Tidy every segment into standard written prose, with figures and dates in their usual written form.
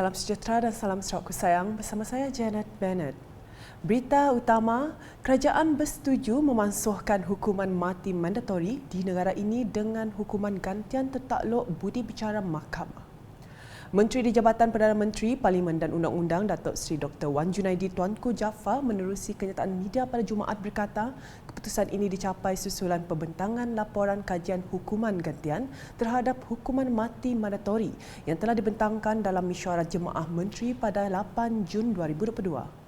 Salam sejahtera dan salam Sarawak sayang bersama saya Janet Bennett. Berita utama, kerajaan bersetuju memansuhkan hukuman mati mandatori di negara ini dengan hukuman gantian tertakluk budi bicara mahkamah. Menteri di Jabatan Perdana Menteri, Parlimen dan Undang-Undang Datuk Seri Dr. Wan Junaidi Tuanku Jaafar menerusi kenyataan media pada Jumaat berkata, keputusan ini dicapai susulan pembentangan laporan kajian hukuman gantian terhadap hukuman mati mandatori yang telah dibentangkan dalam mesyuarat Jemaah Menteri pada 8 Jun 2022.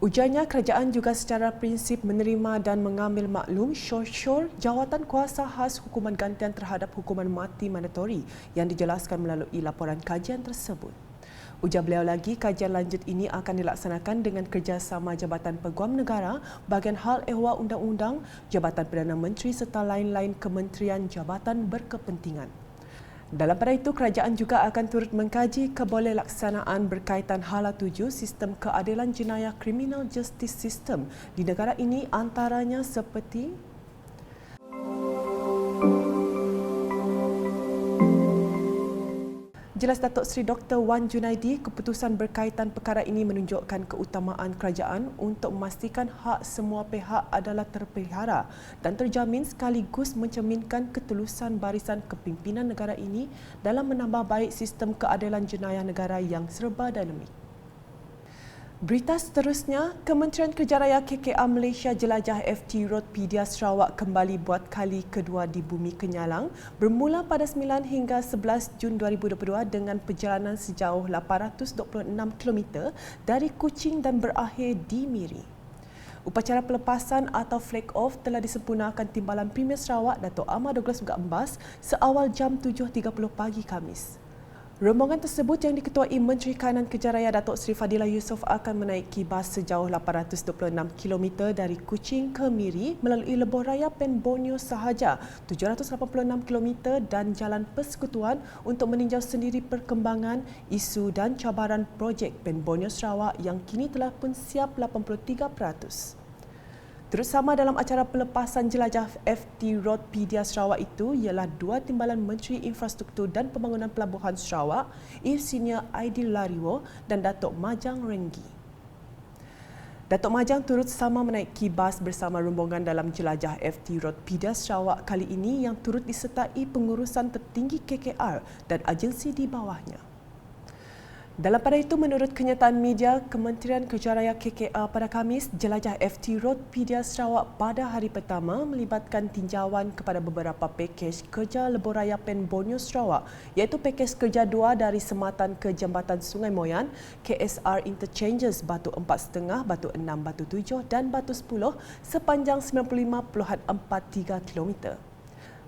Ujarnya, kerajaan juga secara prinsip menerima dan mengambil maklum syur-syur jawatan kuasa khas hukuman gantian terhadap hukuman mati mandatori yang dijelaskan melalui laporan kajian tersebut. Ujar beliau lagi, kajian lanjut ini akan dilaksanakan dengan kerjasama Jabatan Peguam Negara, Bahagian Hal Ehwal Undang-Undang, Jabatan Perdana Menteri serta lain-lain kementerian jabatan berkepentingan. Dalam pada itu, kerajaan juga akan turut mengkaji kebolehlaksanaan berkaitan Hala 7 Sistem Keadilan Jenayah Criminal Justice System di negara ini antaranya seperti Jelas Datuk Seri Dr. Wan Junaidi, keputusan berkaitan perkara ini menunjukkan keutamaan kerajaan untuk memastikan hak semua pihak adalah terpelihara dan terjamin sekaligus mencerminkan ketulusan barisan kepimpinan negara ini dalam menambah baik sistem keadilan jenayah negara yang serba dinamik. Berita seterusnya, Kementerian Kerja Raya KKR Malaysia Jelajah FT Road Pedia Sarawak kembali buat kali kedua di Bumi Kenyalang bermula pada 9 hingga 11 Jun 2022 dengan perjalanan sejauh 826 km dari Kuching dan berakhir di Miri. Upacara pelepasan atau flag off telah disempurnakan Timbalan Premier Sarawak Datuk Ahmad Douglas Embas seawal jam 7.30 pagi Khamis. Rombongan tersebut yang diketuai Menteri Kanan Kerja Raya Datuk Seri Fadilah Yusof akan menaiki bas sejauh 826 km dari Kuching ke Miri melalui lebuh raya Pen Borneo sahaja 786 km dan Jalan Persekutuan untuk meninjau sendiri perkembangan, isu dan cabaran projek Pen Borneo Sarawak yang kini telah pun siap 83%. Turut sama dalam acara pelepasan jelajah FT Road Pedia Sarawak itu ialah dua timbalan Menteri Infrastruktur dan Pembangunan Pelabuhan Sarawak, Senior Aidil Lariwo dan Datuk Majang Renggi. Datuk Majang turut sama menaiki bas bersama rombongan dalam jelajah FT Road Pedia Sarawak kali ini yang turut disertai pengurusan tertinggi KKR dan agensi di bawahnya. Dalam pada itu, menurut kenyataan media Kementerian Kerja Raya KKR pada Khamis, jelajah FT Road Pedia Sarawak pada hari pertama melibatkan tinjauan kepada beberapa pakej kerja lebuh raya Pen Borneo Sarawak iaitu pakej kerja 2 dari Sematan ke Jambatan Sungai Moyan, KSR Interchanges Batu 4.5, Batu 6, Batu 7 dan Batu 10 sepanjang 95.43 km.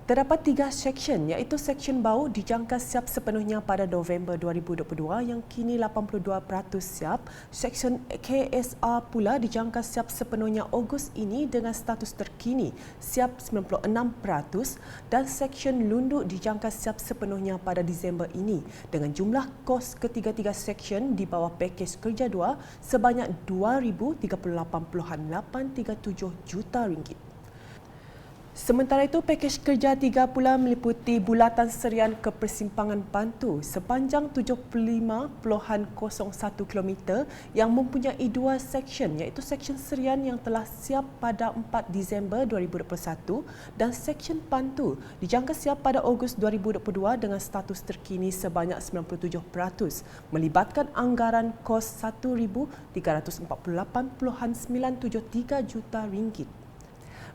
Terdapat 3 seksyen iaitu seksyen bau dijangka siap sepenuhnya pada November 2022 yang kini 82% siap. Seksyen KSR pula dijangka siap sepenuhnya Ogos ini dengan status terkini siap 96% dan seksyen Lunduk dijangka siap sepenuhnya pada Disember ini dengan jumlah kos ketiga-tiga seksyen di bawah pakej kerja 2 sebanyak RM2,038.837 juta. Sementara itu, pakej kerja 3 pula meliputi bulatan serian ke Persimpangan Bantu sepanjang 75.01 km yang mempunyai 2 seksyen iaitu seksyen serian yang telah siap pada 4 Disember 2021 dan seksyen Bantu dijangka siap pada Ogos 2022 dengan status terkini sebanyak 97% melibatkan anggaran kos RM1,348.973 juta.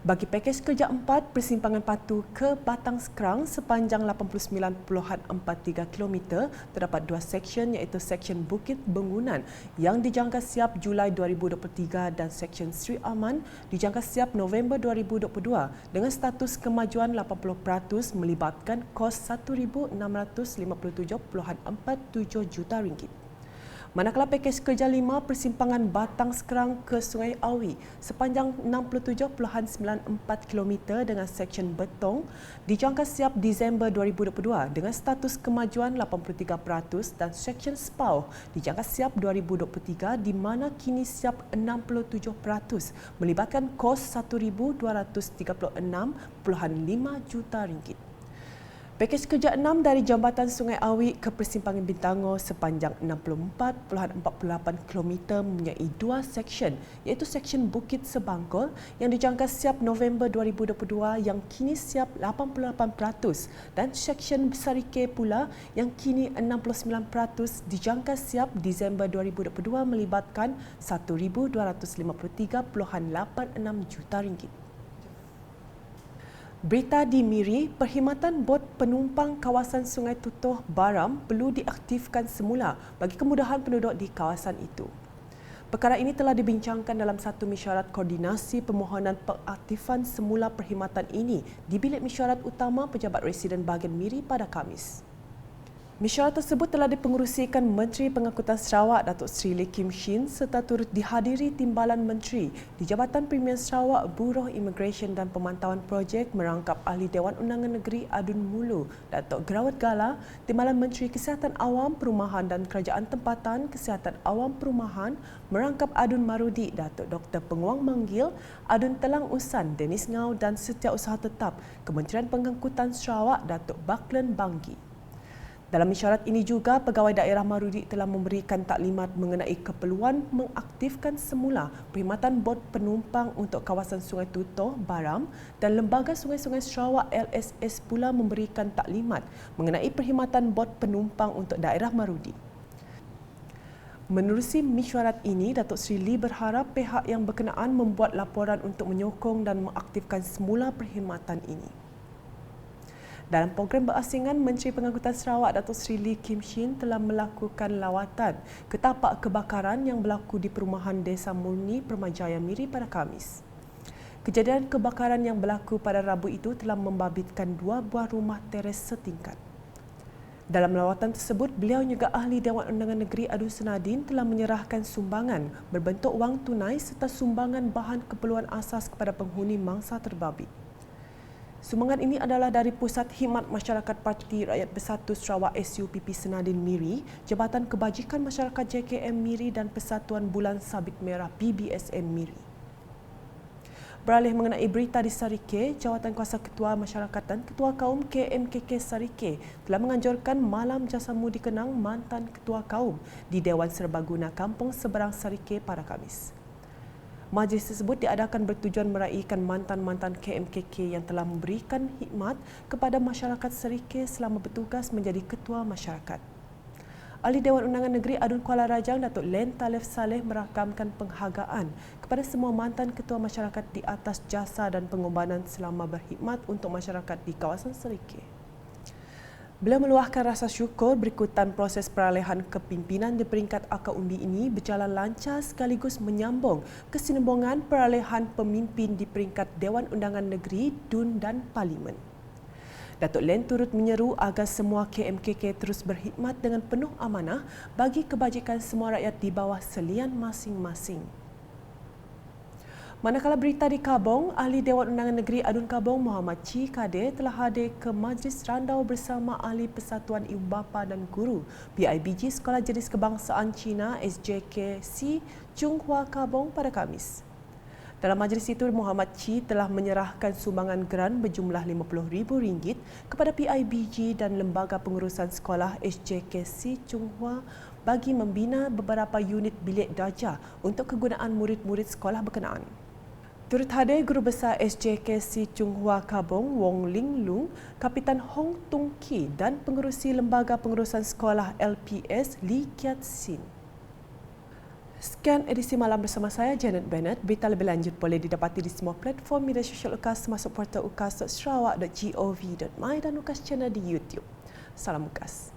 Bagi pakej kerja 4, Persimpangan Patu ke Batang Sekerang sepanjang 89.43 km, terdapat 2 seksyen iaitu seksyen Bukit Bengunan yang dijangka siap Julai 2023 dan seksyen Sri Aman dijangka siap November 2022 dengan status kemajuan 80% melibatkan kos RM1,657.47 juta. Manakala pakej kerja 5 Persimpangan Batang Sekerang ke Sungai Awi sepanjang 67.94 km dengan seksyen Betong dijangka siap Disember 2022 dengan status kemajuan 83% dan seksyen Spau dijangka siap 2023 di mana kini siap 67% melibatkan kos RM1,236.5 juta. Pakej kerja 6 dari Jambatan Sungai Awik ke Persimpangan Bintangor sepanjang 64.48 km mempunyai dua seksyen, iaitu seksyen Bukit Sebangkol yang dijangka siap November 2022 yang kini siap 88% dan seksyen Sarike pula yang kini 69% dijangka siap Disember 2022 melibatkan RM1,253.86 juta. Berita di Miri, perkhidmatan bot penumpang kawasan Sungai Tutoh Baram perlu diaktifkan semula bagi kemudahan penduduk di kawasan itu. Perkara ini telah dibincangkan dalam satu mesyuarat koordinasi permohonan pengaktifan semula perkhidmatan ini di Bilik Mesyuarat Utama Pejabat Residen Bahagian Miri pada Khamis. Mesyuarat tersebut telah dipengerusikan Menteri Pengangkutan Sarawak Datuk Seri Lee Kim Shin serta turut dihadiri Timbalan Menteri di Jabatan Premier Sarawak Bureau Immigration dan Pemantauan Projek merangkap Ahli Dewan Undangan Negeri Adun Mulu Datuk Gerawat Gala, Timbalan Menteri Kesihatan Awam Perumahan dan Kerajaan Tempatan Kesihatan Awam Perumahan merangkap Adun Marudi Datuk Dr. Penguang Manggil, Adun Telang Usan Dennis Ngau dan Setiausaha Tetap Kementerian Pengangkutan Sarawak Datuk Baklen Banggi. Dalam mesyuarat ini juga, Pegawai Daerah Marudi telah memberikan taklimat mengenai keperluan mengaktifkan semula perkhidmatan bot penumpang untuk kawasan Sungai Tutoh, Baram dan Lembaga Sungai-Sungai Sarawak LSS pula memberikan taklimat mengenai perkhidmatan bot penumpang untuk daerah Marudi. Menerusi mesyuarat ini, Datuk Seri Lee berharap pihak yang berkenaan membuat laporan untuk menyokong dan mengaktifkan semula perkhidmatan ini. Dalam program berasingan, Menteri Pengangkutan Sarawak Datuk Seri Lee Kim Shin telah melakukan lawatan ke tapak kebakaran yang berlaku di perumahan Desa Murni, Permajaya Miri pada Khamis. Kejadian kebakaran yang berlaku pada Rabu itu telah membabitkan 2 buah rumah teres setingkat. Dalam lawatan tersebut, beliau juga Ahli Dewan Undangan Negeri Adun Senadin telah menyerahkan sumbangan berbentuk wang tunai serta sumbangan bahan keperluan asas kepada penghuni mangsa terbabit. Sumbangan ini adalah dari Pusat Khidmat Masyarakat Parti Rakyat Bersatu Sarawak SUPP Senadin Miri, Jabatan Kebajikan Masyarakat JKM Miri dan Persatuan Bulan Sabit Merah PBSM Miri. Beralih mengenai berita di Sarike, Jawatan Kuasa Ketua Masyarakat dan Ketua Kaum KMKK Sarike telah menganjurkan Malam Jasamu dikenang mantan Ketua Kaum di Dewan Serbaguna Kampung Seberang Sarike pada Khamis. Majlis tersebut diadakan bertujuan meraihkan mantan-mantan KMKK yang telah memberikan khidmat kepada masyarakat Sarike selama bertugas menjadi ketua masyarakat. Ahli Dewan Undangan Negeri Adun Kuala Rajang Datuk Len Talif Saleh merakamkan penghargaan kepada semua mantan ketua masyarakat di atas jasa dan pengorbanan selama berkhidmat untuk masyarakat di kawasan Sarike. Beliau meluahkan rasa syukur berikutan proses peralihan kepimpinan di peringkat akar undi ini berjalan lancar sekaligus menyambung kesinambungan peralihan pemimpin di peringkat Dewan Undangan Negeri, DUN dan Parlimen. Datuk Len turut menyeru agar semua KMKK terus berkhidmat dengan penuh amanah bagi kebajikan semua rakyat di bawah selian masing-masing. Manakala berita di Kabong, Ahli Dewan Undangan Negeri Adun Kabong Muhammad Chi Kadir telah hadir ke Majlis Randau bersama Ahli Persatuan Ibu Bapa dan Guru PIBG Sekolah Jenis Kebangsaan Cina SJKC Chunghua Kabong pada Khamis. Dalam majlis itu, Muhammad Chi telah menyerahkan sumbangan geran berjumlah RM50,000 kepada PIBG dan Lembaga Pengurusan Sekolah SJKC Chunghua bagi membina beberapa unit bilik darjah untuk kegunaan murid-murid sekolah berkenaan. Turut hadir Guru Besar SJKC Chunghua Kabong Wong Ling Lung, Kapitan Hong Tung Ki dan Pengerusi Lembaga Pengurusan Sekolah LPS Lee Kiat Sin. Sekian edisi malam bersama saya, Janet Bennett. Berita lebih lanjut boleh didapati di semua platform media sosial UKAS termasuk portal ukas.sarawak.gov.my dan UKAS Channel di YouTube. Salam UKAS.